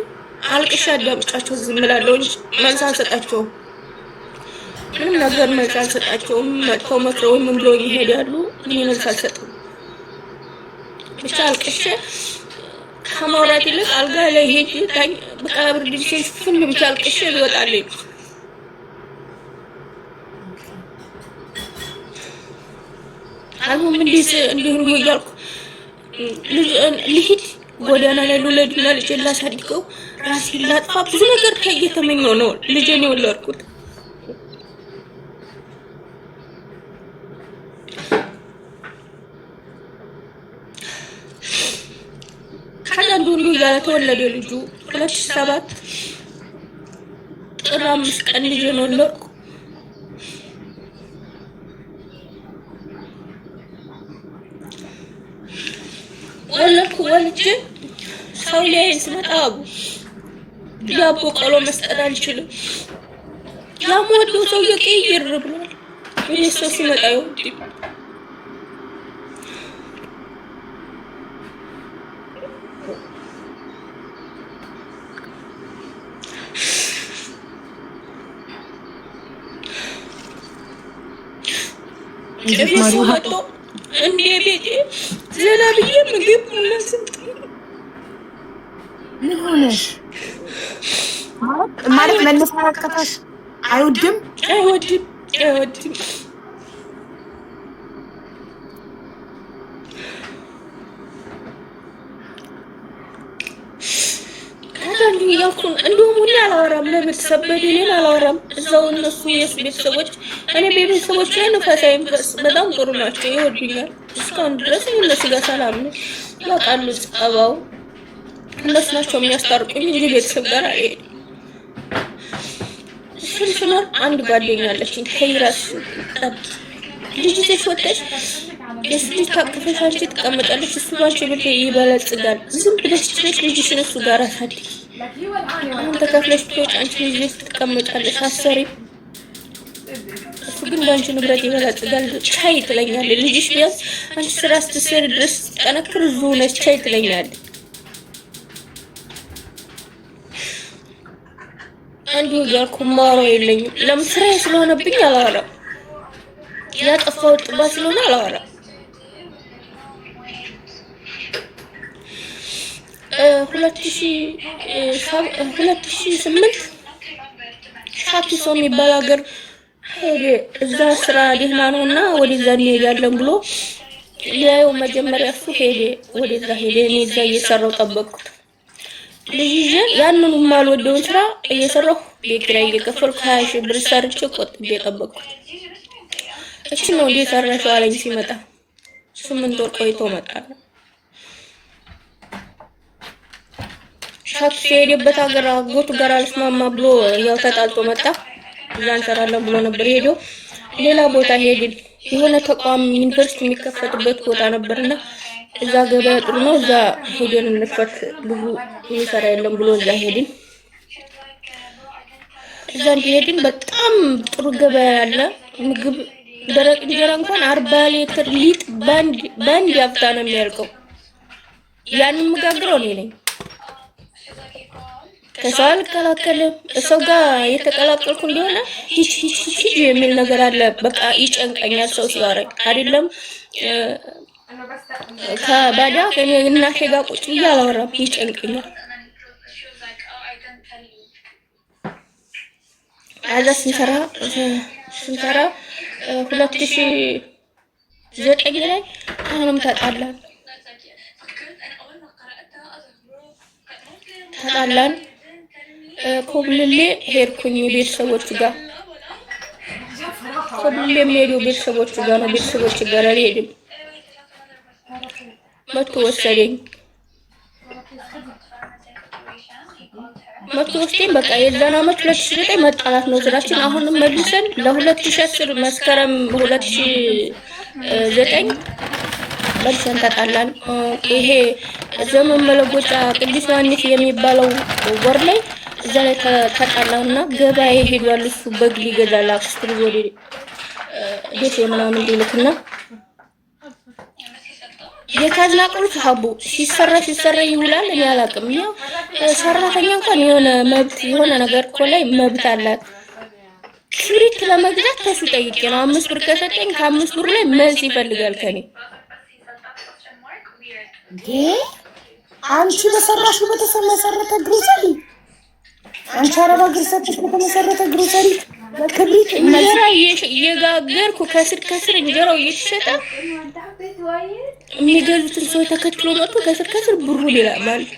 አልቅሻ አዳምጫቸው ዝም እላለሁ እንጂ መልስ አልሰጣቸውም። ምንም ነገር መልስ አልሰጣቸውም። መጥተው መክረው ምን ብለው ይሄዳሉ። እኔ መልስ አልሰጥም። ብቻ አልቅሼ ከማውራት ይልቅ አልጋ ላይ ሄጄ በቃ ብርድ ልብሴን ሽፍን ብቻ አልቅሼ እወጣለሁ። አሁን እንዲሁ እያልኩ ልሂድ ጎዳና ላይ ልውለድና ልጄን ላሳድገው ራሴን ላጥፋ ብዙ ነገር እየተመኘሁ ነው ልጄን የወለድኩት። ከአንዱ እያለ ተወለደ ልጁ 2007 ጥር 5 ቀን ልጄን ወለድኩ። ወልጄ ሰው ላይ ስመጣ ዳቦ ቆሎ መስጠት አልችልም። ያሞደው ሰው ይቀይር ብሏል። ሰው ሲመጣ ይወድ እንዴ ቤቴ ዘና ብዬ ምግብ ምን ሆነሽ ማለት መነሳከታሽ አይወድም ከዛን ያልኩን እንደውም ሁሉ አላወራም። ለቤተሰብ በደሌን አላወራም። እዛው እነሱ የሱ ቤተሰቦች እኔ ቤተሰቦች ነፋሳይም በጣም ጥሩ ናቸው፣ ይወዱኛል። እስካሁን ድረስ እነሱ ጋር ሰላም ነው፣ ያውቃሉ ጸባው። እነሱ ናቸው የሚያስታርቁኝ እንጂ ቤተሰብ ጋር አልሄድም። ስንኖር አንድ ጓደኛ አለችኝ ከይራስ ልጅ ተሾተሽ የሱ ልጅ ታቅፈሽ አንቺ ትቀመጫለሽ፣ እሱ ባንቺ ብቻ ይበለጽጋል። ዝም ብለሽ ትነሽ ልጅሽን እሱ ጋር አሳድጊ። አሁን ተከፍለሽ ትወጪ አንቺ ልጅ ትቀመጫለሽ አሰሪ፣ እሱ ግን ባንቺ ንብረት ይበለጽጋል። ቻይ ትለኛለች። ልጅሽ ቢያንስ አንቺ ስራ ስትሰሪ ድረስ ጠነክር ዙነሽ ቻይ ትለኛለች። አንዱ ያልኩ ማሮ የለኝም። ለምን ስራዬ ስለሆነብኝ አላወራም። ያጠፋው ጥባ ስለሆነ አላወራም። 2008 ሻኪሶ የሚባል ሀገር ሄደ። እዛ ስራ ደህና ነውና ወደዛ እንሄዳለን ብሎ ሊያየው መጀመሪያ እሱ ሄደ። ወደዛ ሄደ። እኔ እዛ እየሰራው ጠበቅኩት። ልጅ ያንኑ የማልወደውን ስራ እየሰራሁ ቤት ኪራይ እየከፈልኩ 20 ሺህ ብር ሰርቼ ቆጥቤ ጠበቅኩት። እቺ ነው እንደ ሰራሽው አለኝ ሲመጣ 8 ወር ቆይቶ መጣ። ሻክስ የሄደበት ሀገር አጎቱ ጋር አልስማማ ብሎ ያው ተጣልቶ መጣ። እዛ እንሰራለን ብሎ ነበር ሄዶ ሌላ ቦታ ሄድን። የሆነ ተቋም ዩኒቨርሲቲ የሚከፈትበት ቦታ ነበርና እዛ ገበያ ጥሩ ነው፣ እዛ ሄደን እንፈት ብዙ የሚሰራ የለም ብሎ እዛ ሄድን። እዛ ሄድን። በጣም ጥሩ ገበያ ያለ ምግብ ደረቅ እንጀራ እንኳን 40 ሊትር ሊጥ ባንድ ያፍታ ነው የሚያልቀው። ያንን መጋግረው እኔ ነኝ። ከሰው አልቀላቀልም። ሰው ጋር የተቀላቀልኩ እንደሆነ ሂች የሚል ነገር አለ። በቃ ይጨንቀኛል ሰው ሲያወራኝ አይደለም ከባዳ ከኔ እናቴ ጋር ቁጭ ብዬ አላወራም፣ ይጨንቀኛል። አዛ ስንሰራ 2009 ላይ አሁንም ተጣላን። ኮብልሌ ሄድኩኝ ቤተሰቦቹ ጋር። ኮብልሌ የሚሄደው ቤተሰቦቹ ጋር ነው። ቤተሰቦቹ ጋር አልሄድም። መቶ ወሰደኝ። መቶ ወስደኝ በቃ የዛን አመት 2009 መጣላት ነው ስራችን። አሁንም መልሰን ለ2010 መስከረም 2009 መልሰን ተጣላን። ይሄ ዘመን መለወጫ ቅዱስ ዮሐንስ የሚባለው ወር ላይ እዛ ላይ ተጣላና ገበያ ሄዷል። እሱ በግ ሊገዛላ አክስቱ ወደ ደሴ ምናምን ሊልክና የታዝናቀሉት ሀቡ ሲሰራ ይውላል። እኔ አላውቅም። ያው ሰራተኛ እንኳን የሆነ መብት የሆነ ነገር እኮ ላይ መብት አላት። ክብሪት ለመግዛት ተሱ ጠይቄ ነው 5 ብር ከሰጠኝ ከ5 ብር ላይ መልስ ይፈልጋል ከኔ። አንቺ በሰራሽው በተመሰረተ ግሮሰሪ አንቺ አረባ ግሮሰሪ በተመሰረተ ግሮሰሪ በክብሪት እንጀራ እየጋገርኩ ከስር እንጀራው እየተሸጠ የሚገዙትን ሰው ተከትሎ መጥቶ ከስር ብሩ ሌላ ማለት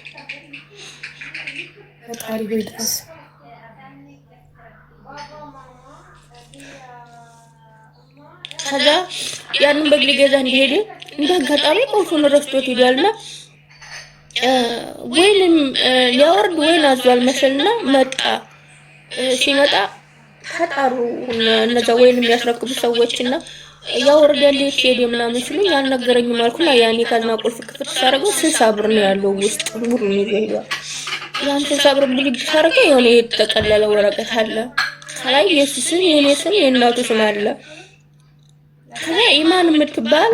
ፈጣሪ ሆይ ድረስ ከዛ ያንን በግ ሊገዛ እንደሄደ እንዳጋጣሚ ቁልፉን ረስቶት ሄዷልና ወይንም ሊያወርድ ወይን አዟል መሰልና መጣ። ሲመጣ ተጣሩ እነዛ ወይንም የሚያስረክቡ ሰዎችና ያወርዳል ሄደ ምናምን ሲሉኝ አልነገረኝም አልኩና ያኔ ካዝና ቁልፍ ክፍት ሳረገው 60 ብር ነው ያለው ውስጥ ብሩን ይዞ ሄዷል። ያን 60 ብር ብድግ ሳረገው የሆነ የተጠቀለለ ወረቀት አለ ከላይ የሱስን የኔ ስም የእናቱ ስም አለ። ከዛ ኢማን የምትባል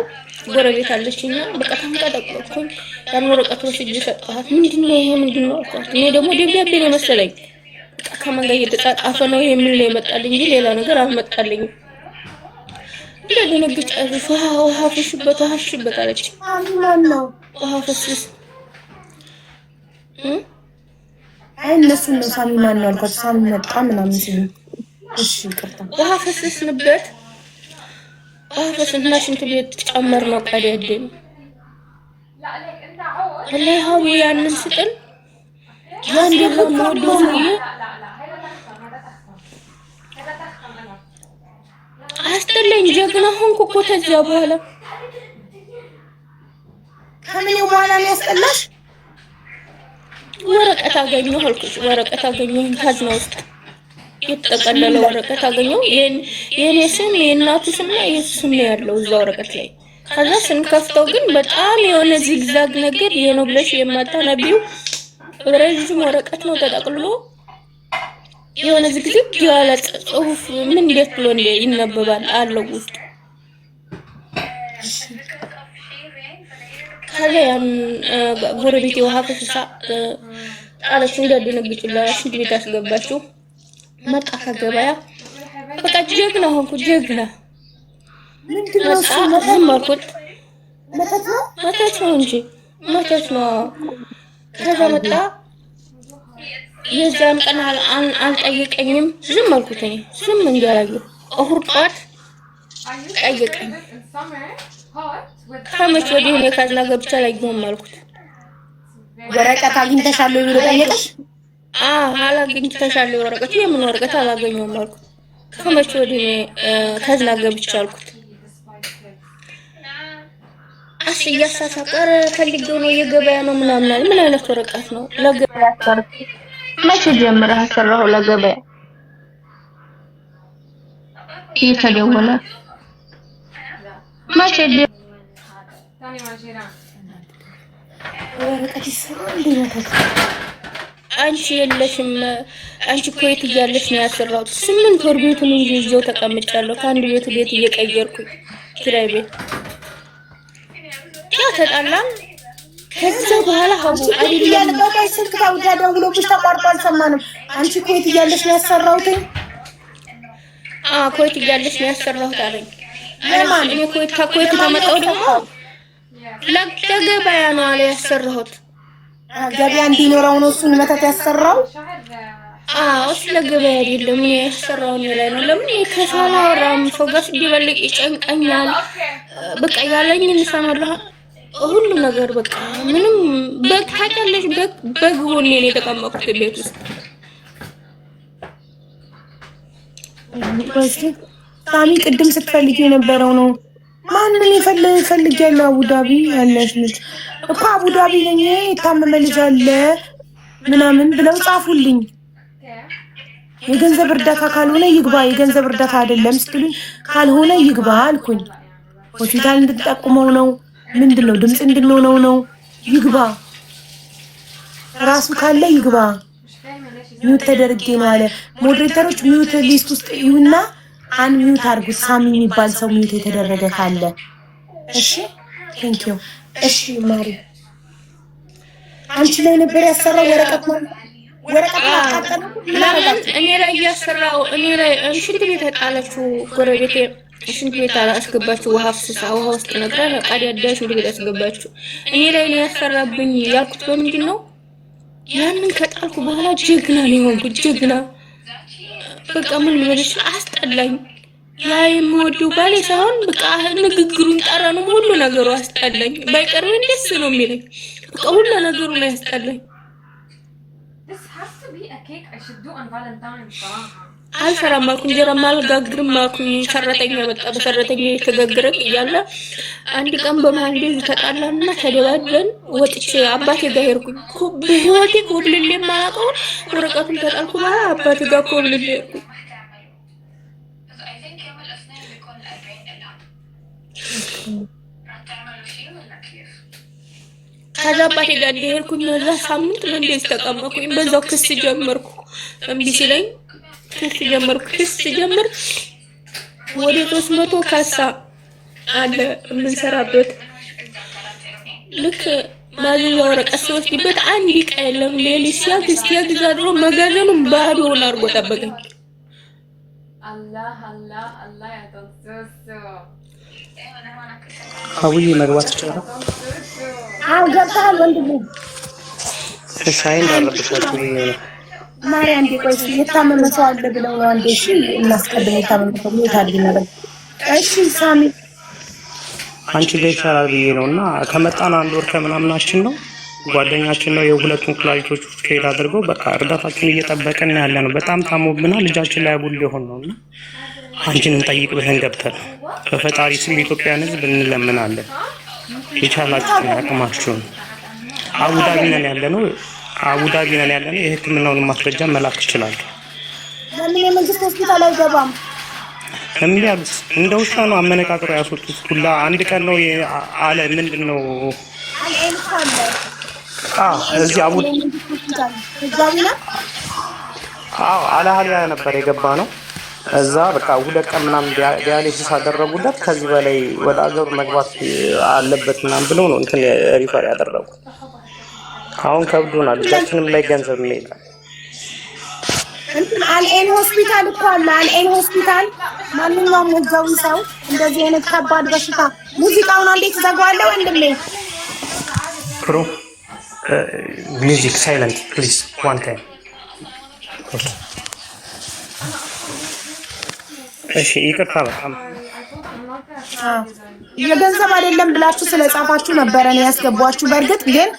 ጎረቤት አለችና በቃ ተንቀጠቀጥኩኝ። ያን ወረቀት ወስጄ ሰጠኋት። ምንድነው ይሄ ምንድነው አልኳት። እኔ ደግሞ ደብዳቤ ነው መሰለኝ በቃ ከመንጋ እየተጻጻፈ ነው የሚል ነው የመጣልኝ እንጂ ሌላ ነገር አልመጣልኝም። እንደደነገጠ ውሃ ፍሽበት አለች። ማን ነው ውሃ ፈስስ አይ እነሱ ነው ሳሚ ማን ነው አልኳት። ሳሚ መጣ ምናምን ሲሉ እሺ ይቅርታ ውሃ ፈስስንበት አፈስና ሽንት ቤት ጨመር ነው ቀደደኝ ወላሂ ሀው ያንን ስጥል ያን ደግሞ ወደው አስተለኝ ጀግና ሆንኩ እኮ ተዚያ በኋላ ከምን በኋላ ነው ያስጠላሽ? ወረቀት አገኘሁ አልኩሽ። ወረቀት አገኘሁ ካዝና ውስጥ የተጠቀለለ ወረቀት አገኘሁ። የኔ ስም የእናቱ ስምና የሱ ስም ነው ያለው እዛ ወረቀት ላይ። ከዛ ስንከፍተው ግን በጣም የሆነ ዚግዛግ ነገር የነው ብለሽ የማታነቢው ረጅም ወረቀት ነው ተጠቅልሎ የሆነ ዝግዝግ ያለ ጽሁፍ ምን እንዴት ብሎ ይነበባል አለው ውስጥ። ከዛ ያን ጎረቤቴ ውሃ ፈስሳ ጣለች እንዳደነግጭላሽ ሽንት ቤት አስገባችው። መጣ ከገበያ በቃ ጀግና ሆንኩ ጀግና። ምንድነው እሱ? መተት ነው እንጂ መተት ነው። ከዛ መጣ የዛን ቀን አልጠየቀኝም። ዝም አልኩት እኔ ዝም እንዲያላየው እሑድ ጠዋት ጠየቀኝ። ከመቼ ወዲህ እኔ ካዝና ገብቼ አላየሁም አልኩት። ወረቀት አግኝተሻል ብሎ ጠየቀሽ? አላገኝተሻል ወረቀት? የምን ወረቀት? አላገኘሁም አልኩት። ከመቼ ወዲህ ካዝና ገብቼ አልኩት። እያሳሳቀረ ፈልጌው ነው የገበያ ነው ምናምን አለ። ምን አይነት ወረቀት ነው? ለገበያ አሰርኩ። መቼ ጀምረህ አሰራሁ? ለገበያ እየተደወለ መቼ ወረቀት ይሰራል እንዴ? አንቺ የለሽም። አንቺ ኮይት እያለሽ ነው ያሰራሁት። 8 ወር ቤቱን ይዤው ተቀምጫለሁ። ከአንድ ቤት እየቀየርኩኝ ኪራይ ቤት ተጣላን። ከዛ በኋላ ሀቡ አይዲያን በቃይ ስልክ ታውጃ ደውሎብሽ ተቋርጦ አልሰማንም። አንቺ ኮይት እያለሽ ነው ያሰራሁት? ኮይት እያለሽ ነው ያሰራሁት አለኝ። ለማን? እኔ ኮይት ተመጣው ደግሞ ለገበያ ነው አለ ያሰራሁት። ገበያ እንዲኖረው ነው እሱን መተት ያሰራው? እሱ ለገበያ አይደለም እኔ ያሰራው ላይ ነው። ለምን ከሳላ ወራም ሰው ጋር ሲደበልቅ ይጨንቀኛል። በቃ ያለኝን እንሰማለሁ ሁሉ ነገር በቃ ምንም በታቀለሽ በግቦኔ ነው የተቀመጥኩት ቤት ውስጥ። ሳሚ ቅድም ስትፈልጊ የነበረው ነው። ማንን ይፈልግ ያለው? አቡዳቢ ያለሽ ልጅ እኮ አቡዳቢ ነኝ የታመመ ልጅ አለ ምናምን ብለው ጻፉልኝ። የገንዘብ እርዳታ ካልሆነ ይግባ፣ የገንዘብ እርዳታ አይደለም ስትሉኝ ካልሆነ ይግባ አልኩኝ። ሆስፒታል እንድትጠቁመው ነው ምንድነው? ድምጽ እንድንሆነው ነው። ይግባ፣ ራሱ ካለ ይግባ። ሚውት ተደርጌ ነው አለ። ሞዴሬተሮች ሚውት ሊስት ውስጥ ይሁንና አን ሚውት አድርጉት። ሳሚ የሚባል ሰው ሚውት የተደረገ ካለ እሺ። ቴንክ ዩ። እሺ ማሪ፣ አንቺ ላይ ነበር ያሰራው ወረቀት ማለት ወረቀት ማቃጠል ለምን እኔ ላይ እያሰራው እኔ ላይ ሽንት ቤት ተጣለችው ጎረቤቴ ሽንት ቤት አስገባችሁ ውሃ ፍስሳ ውሃ ውስጥ ነግራ ቀዳዳ ሽንት ቤት አስገባችሁ እኔ ላይ ነው ያሰራብኝ ያልኩት በምንድን ነው ያንን ከጣልኩ በኋላ ጀግና ነው የሆንኩት ጀግና በቃ ምን ልበልሽ አስጠላኝ ያ የምወደው ባሌ ሳይሆን በቃ ንግግሩን ጠራኑ ሁሉ ነገሩ አስጠላኝ ባይቀርብ ደስ ነው የሚለኝ በቃ ሁሉ ነገሩ ነው ያስጠላኝ አልሰራም አልኩኝ እንጀራም አልጋግርም አልኩኝ ሰራተኛ በቃ በሰራተኛ የተጋገረ እያለ አንድ ቀን በመሀል እንደዚህ ተጣላንና ተደባደብን ወጥቼ አባቴ ጋር ሄድኩኝ በህይወቴ ኮብልሌ የማላውቀው ወረቀቱን ተጣልኩ ማለት አባቴ ጋር ኮብልሌ ሄድኩኝ ከዛ አባቴ ጋር ሄድኩኝ እዛ ሳምንት እንደዚህ ተቀመጥኩኝ በዛው ክስ ጀመርኩ እምቢ ሲለኝ ክስ ጀመር ወደ 300 ካሳ አለ የምንሰራበት ልክ ማዘዣ ወረቀት ሲወስድበት አንድ ቀን የለም ሌሊት ሲያግዝ አድሮ መጋዘኑን ባዶውን አድርጎ ጠበቀኝ አላህ ያተንሰሶ አውይ መግባት ይችላል ገብተሃል ወንድሙ ሻይ እንዳረብሻችሁ ማርያም ዲቆይስ የታመመ ሰው አለ ብለው ነው አንዴ እሺ እናስቀድም የታመመ ሰው ይታድግ ነበር እሺ ሳሚ አንቺ ጋር ይቻላል ብዬ ነውና ከመጣን አንድ ወር ከምናምናችን ነው ጓደኛችን ነው የሁለቱን ኩላሊቶች ፌል አድርገው በቃ እርዳታችን እየጠበቀን ያለ ነው በጣም ታሞብናል ልጃችን ላይ አቡል ሊሆን ነውና አንቺን እንጠይቅ ብለን ገብተን በፈጣሪ ስም ኢትዮጵያን ህዝብ እንለምናለን ይቻላችሁ ያቅማችሁን አቡዳቢ ነን ያለነው የህክምናውን ማስረጃ መላክ ይችላል ለምን የመንግስት ሆስፒታል አይገባም እንዴት እንደውሻ ነው አመነቃቅረው ያስወጡት ሁላ አንድ ቀን ነው አለ ምንድነው እዚህ አቡ አላህሊያ ነበር የገባ ነው እዛ በቃ ሁለት ቀን ምናምን ዲያሊሲስ አደረጉለት ከዚህ በላይ ወደ አገሩ መግባት አለበት ምናምን ብለው ነው እንትን ሪፈር ያደረጉ አሁን ከብዶናል ልጃችንም ላይ ገንዘብ ይላል እንትን አልኤን ሆስፒታል እኮ አለ አልኤን ሆስፒታል ማንኛውም ህጋዊ ሰው እንደዚህ አይነት ከባድ በሽታ ሙዚቃውን እንዴት ዘጋዋለሁ ወንድሜ ፕሮ ሚውዚክ ሳይለንት ፕሊዝ ዋን ታይም እሺ ይቅርታ በጣም የገንዘብ አይደለም ብላችሁ ስለጻፋችሁ ነበር እኔ ያስገባችሁ በርግጥ ግን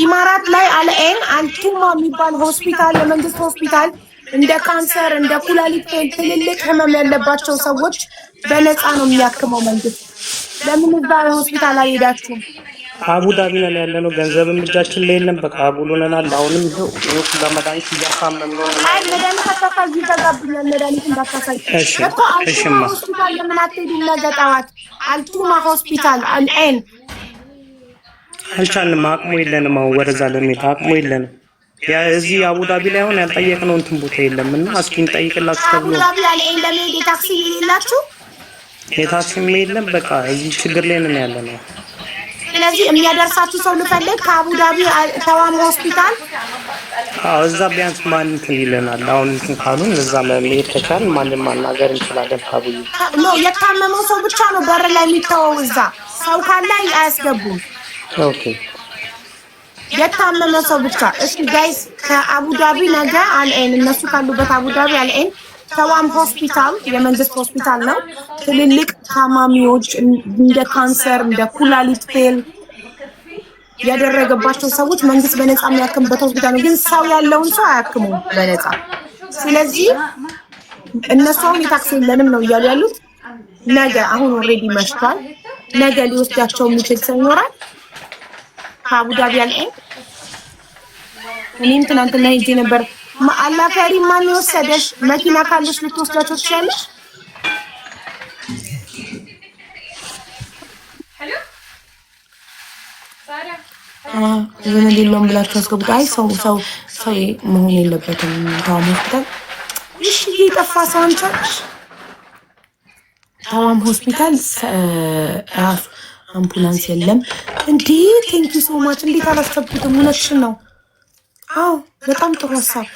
ኢማራት ላይ አልኤን አልቱማ የሚባል ሆስፒታል የመንግስት ሆስፒታል እንደ ካንሰር እንደ ኩላሊት ትልልቅ ህመም ያለባቸው ሰዎች በነፃ ነው የሚያክመው መንግስት ለምን እዛ ሆስፒታል አይሄዳችሁ አቡዳቢ ነን ያለነው ገንዘብም እጃችን ላይ የለም በቃ አቡሉናል አሁንም ይሄው ለመድኃኒት እያሳመም ነው አይ መድኃኒት አታሳይ ይዘጋብኛል መድኃኒት እንዳታሳይ እኮ አልቱማ ሆስፒታል ለምን አትሄዱም ነገ ጠዋት አልቱማ ሆስፒታል አልኤን አልቻልንም አቅሙ የለንም አሁን ወደዛ ለሚሄድ አቅሙ የለንም ያ እዚህ አቡዳቢ ላይ አሁን ያልጠየቅነው እንትን ቦታ የለምና እስኪ እንጠይቅላችሁ ተብሎ አቡዳቢ አልኤን ለምን የታክሲ የሌላችሁ የታክሲም የለም በቃ እዚህ ችግር ላይ ነን ያለነው ስለዚህ የሚያደርሳችሁ ሰው ልፈልግ ከአቡዳቢ ተዋም ሆስፒታል እዛ ቢያንስ ማን እንትን ይለናል አሁን እንትን ካሉን እዛ መሄድ ከቻልን ማንም ማናገር እንችላለን ካቡይ ነው የታመመው ሰው ብቻ ነው በር ላይ የሚተወው እዛ ሰው ካለ አያስገቡም ኦኬ የታመመ ሰው ብቻ እሺ ጋይስ ከአቡዳቢ ነገ አልኤን እነሱ ካሉበት አቡዳቢ አልኤን ተዋም ሆስፒታል የመንግስት ሆስፒታል ነው ትልልቅ ታማሚዎች እንደ ካንሰር እንደ ኩላሊት ፌል ያደረገባቸው ሰዎች መንግስት በነፃ የሚያክምበት ሆስፒታል ነው ግን ሰው ያለውን ሰው አያክሙም በነፃ ስለዚህ እነሱ አሁን የታክሲ የለንም ነው እያሉ ያሉት ነገ አሁን ኦልሬዲ መሽቷል ነገ ሊወስዳቸው የሚችል ሰው ይኖራል ከአቡዳቢ አልኤን እኔም ትናንትና ሄጄ ነበር አላፈሪ ማን ወሰደሽ መኪና ካለሽ ልትወስዳቸው ትችያለሽ ዘመን የለውም ብላችሁ አስገቡት አይ ሰው መሆን የለበትም ታዋም ሆስፒታል እሺ የጠፋ ሰው አንቻለሽ ታዋም ሆስፒታል ራሱ አምቡላንስ የለም እንዴ ቴንክ ዩ ሶ ማች እንዴት አላሰብኩትም እውነትሽን ነው አዎ በጣም ጥሩ ሀሳብ